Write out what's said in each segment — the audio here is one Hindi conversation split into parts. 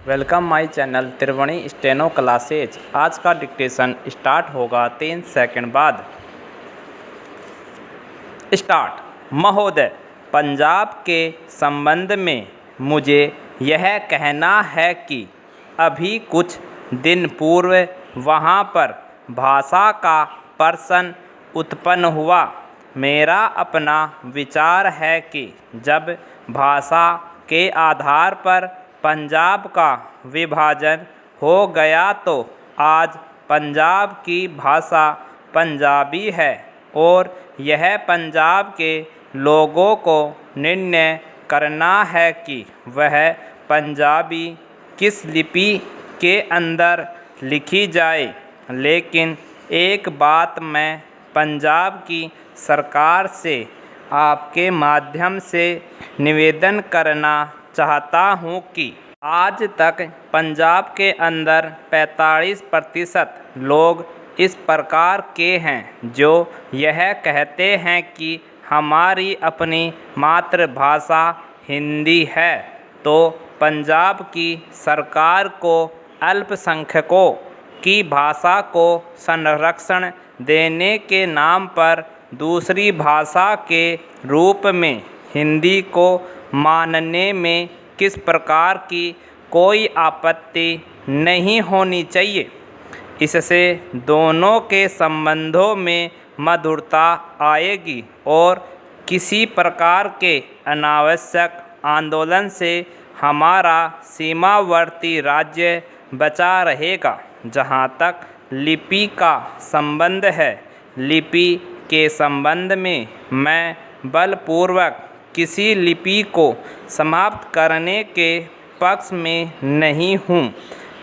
Welcome my channel Triveni steno classes. आज का डिक्टेशन स्टार्ट होगा 3 सेकंड बाद। स्टार्ट। महोदय, पंजाब के संबंध में मुझे यह कहना है कि अभी कुछ दिन पूर्व वहाँ पर भाषा का प्रश्न उत्पन्न हुआ। मेरा अपना विचार है कि जब भाषा के आधार पर पंजाब का विभाजन हो गया तो आज पंजाब की भाषा पंजाबी है और यह पंजाब के लोगों को निर्णय करना है कि वह पंजाबी किस लिपि के अंदर लिखी जाए। लेकिन एक बात मैं पंजाब की सरकार से आपके माध्यम से निवेदन करना चाहता हूँ कि आज तक पंजाब के अंदर 45% लोग इस प्रकार के हैं जो यह कहते हैं कि हमारी अपनी मातृभाषा हिंदी है, तो पंजाब की सरकार को अल्पसंख्यकों की भाषा को संरक्षण देने के नाम पर दूसरी भाषा के रूप में हिंदी को मानने में किस प्रकार की कोई आपत्ति नहीं होनी चाहिए। इससे दोनों के संबंधों में मधुरता आएगी और किसी प्रकार के अनावश्यक आंदोलन से हमारा सीमावर्ती राज्य बचा रहेगा। जहाँ तक लिपि का संबंध है, लिपि के संबंध में मैं बलपूर्वक किसी लिपि को समाप्त करने के पक्ष में नहीं हूँ।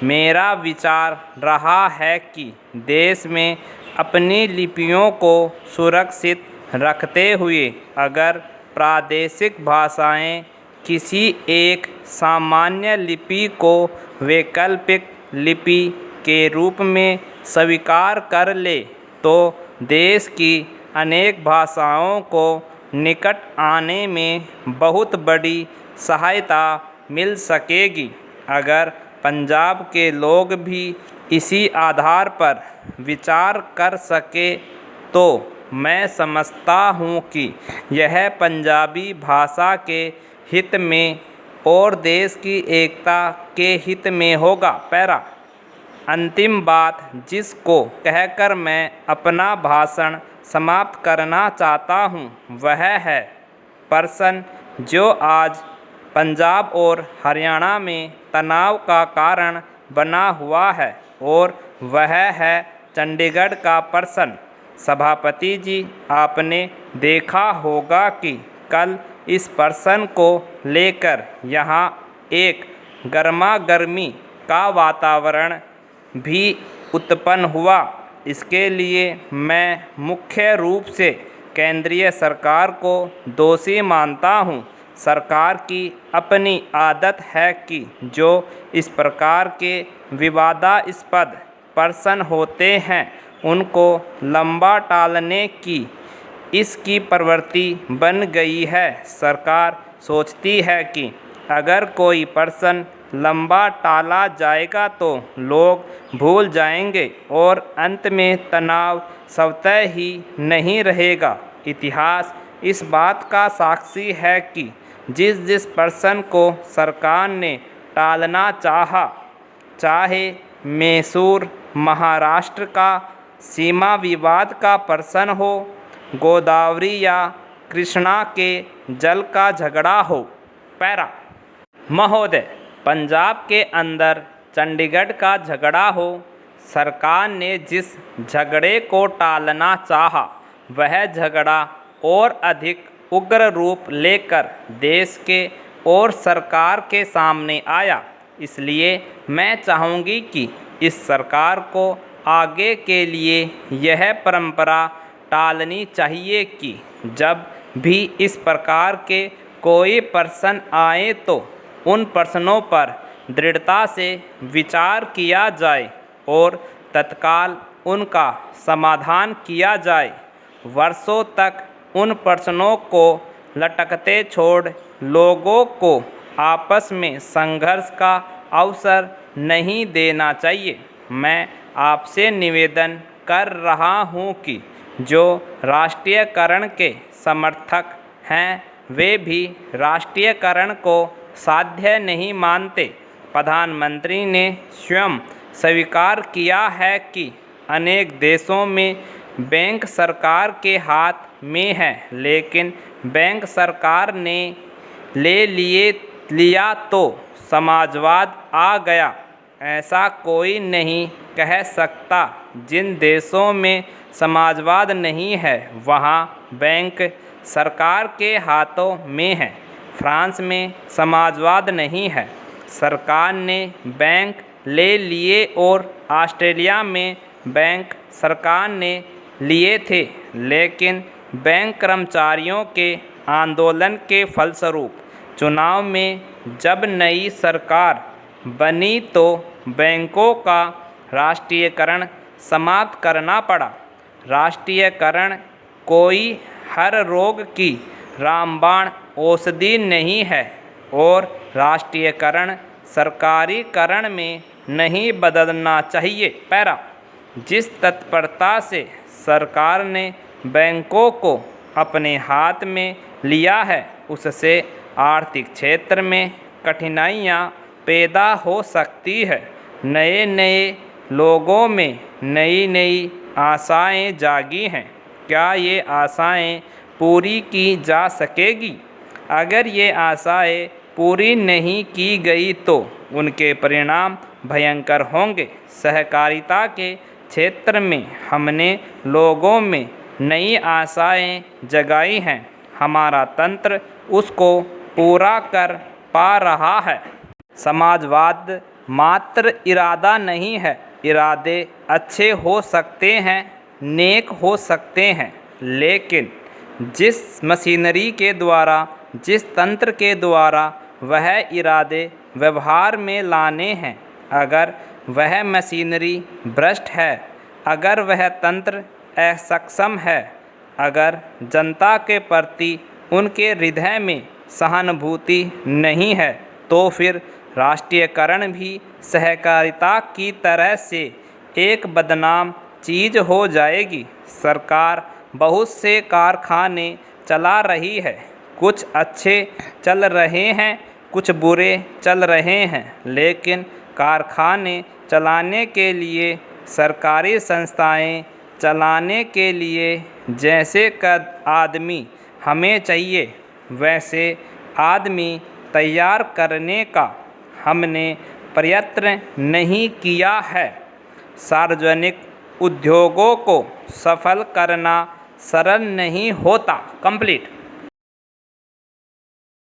मेरा विचार रहा है कि देश में अपनी लिपियों को सुरक्षित रखते हुए अगर प्रादेशिक भाषाएं किसी एक सामान्य लिपि को वैकल्पिक लिपि के रूप में स्वीकार कर ले तो देश की अनेक भाषाओं को निकट आने में बहुत बड़ी सहायता मिल सकेगी। अगर पंजाब के लोग भी इसी आधार पर विचार कर सके तो मैं समझता हूँ कि यह पंजाबी भाषा के हित में और देश की एकता के हित में होगा। पैरा। अंतिम बात जिसको कहकर मैं अपना भाषण समाप्त करना चाहता हूँ वह है प्रश्न जो आज पंजाब और हरियाणा में तनाव का कारण बना हुआ है और वह है चंडीगढ़ का प्रश्न। सभापति जी, आपने देखा होगा कि कल इस प्रश्न को लेकर यहाँ एक गर्मागर्मी का वातावरण भी उत्पन्न हुआ। इसके लिए मैं मुख्य रूप से केंद्रीय सरकार को दोषी मानता हूँ। सरकार की अपनी आदत है कि जो इस प्रकार के विवादास्पद प्रश्न होते हैं उनको लंबा टालने की इसकी प्रवृत्ति बन गई है। सरकार सोचती है कि अगर कोई प्रश्न लंबा टाला जाएगा तो लोग भूल जाएंगे और अंत में तनाव स्वतः ही नहीं रहेगा। इतिहास इस बात का साक्षी है कि जिस प्रश्न को सरकार ने टालना चाहा, चाहे मैसूर महाराष्ट्र का सीमा विवाद का प्रश्न हो, गोदावरी या कृष्णा के जल का झगड़ा हो। पैरा। महोदय, पंजाब के अंदर चंडीगढ़ का झगड़ा हो, सरकार ने जिस झगड़े को टालना चाहा वह झगड़ा और अधिक उग्र रूप लेकर देश के और सरकार के सामने आया। इसलिए मैं चाहूँगी कि इस सरकार को आगे के लिए यह परंपरा टालनी चाहिए कि जब भी इस प्रकार के कोई प्रश्न आए तो उन प्रश्नों पर दृढ़ता से विचार किया जाए और तत्काल उनका समाधान किया जाए। वर्षों तक उन प्रश्नों को लटकते छोड़ लोगों को आपस में संघर्ष का अवसर नहीं देना चाहिए। मैं आपसे निवेदन कर रहा हूं कि जो राष्ट्रीयकरण के समर्थक हैं वे भी राष्ट्रीयकरण को साध्य नहीं मानते। प्रधानमंत्री ने स्वयं स्वीकार किया है कि अनेक देशों में बैंक सरकार के हाथ में है, लेकिन बैंक सरकार ने लिया तो समाजवाद आ गया। ऐसा कोई नहीं कह सकता। जिन देशों में समाजवाद नहीं है वहाँ बैंक सरकार के हाथों में है। फ्रांस में समाजवाद नहीं है, सरकार ने बैंक ले लिए, और ऑस्ट्रेलिया में बैंक सरकार ने लिए थे, लेकिन बैंक कर्मचारियों के आंदोलन के फलस्वरूप चुनाव में जब नई सरकार बनी तो बैंकों का राष्ट्रीयकरण समाप्त करना पड़ा। राष्ट्रीयकरण कोई हर रोग की रामबाण औषधि नहीं है, और राष्ट्रीयकरण सरकारीकरण में नहीं बदलना चाहिए। पैरा जिस तत्परता से सरकार ने बैंकों को अपने हाथ में लिया है उससे आर्थिक क्षेत्र में कठिनाइयाँ पैदा हो सकती है। नए नए लोगों में नई नई आशाएं जागी हैं। क्या ये आशाएं पूरी की जा सकेगी? अगर ये आशाएं पूरी नहीं की गई तो उनके परिणाम भयंकर होंगे। सहकारिता के क्षेत्र में हमने लोगों में नई आशाएं जगाई हैं। हमारा तंत्र उसको पूरा कर पा रहा है। समाजवाद मात्र इरादा नहीं है। इरादे अच्छे हो सकते हैं, नेक हो सकते हैं, लेकिन जिस मशीनरी के द्वारा, जिस तंत्र के द्वारा वह इरादे व्यवहार में लाने हैं, अगर वह मशीनरी भ्रष्ट है, अगर वह तंत्र असक्षम है, अगर जनता के प्रति उनके हृदय में सहानुभूति नहीं है, तो फिर राष्ट्रीयकरण भी सहकारिता की तरह से एक बदनाम चीज़ हो जाएगी। सरकार बहुत से कारखाने चला रही है, कुछ अच्छे चल रहे हैं, कुछ बुरे चल रहे हैं, लेकिन कारखाने चलाने के लिए, सरकारी संस्थाएं चलाने के लिए जैसे आदमी हमें चाहिए वैसे आदमी तैयार करने का हमने प्रयत्न नहीं किया है। सार्वजनिक उद्योगों को सफल करना सरल नहीं होता। कंप्लीट।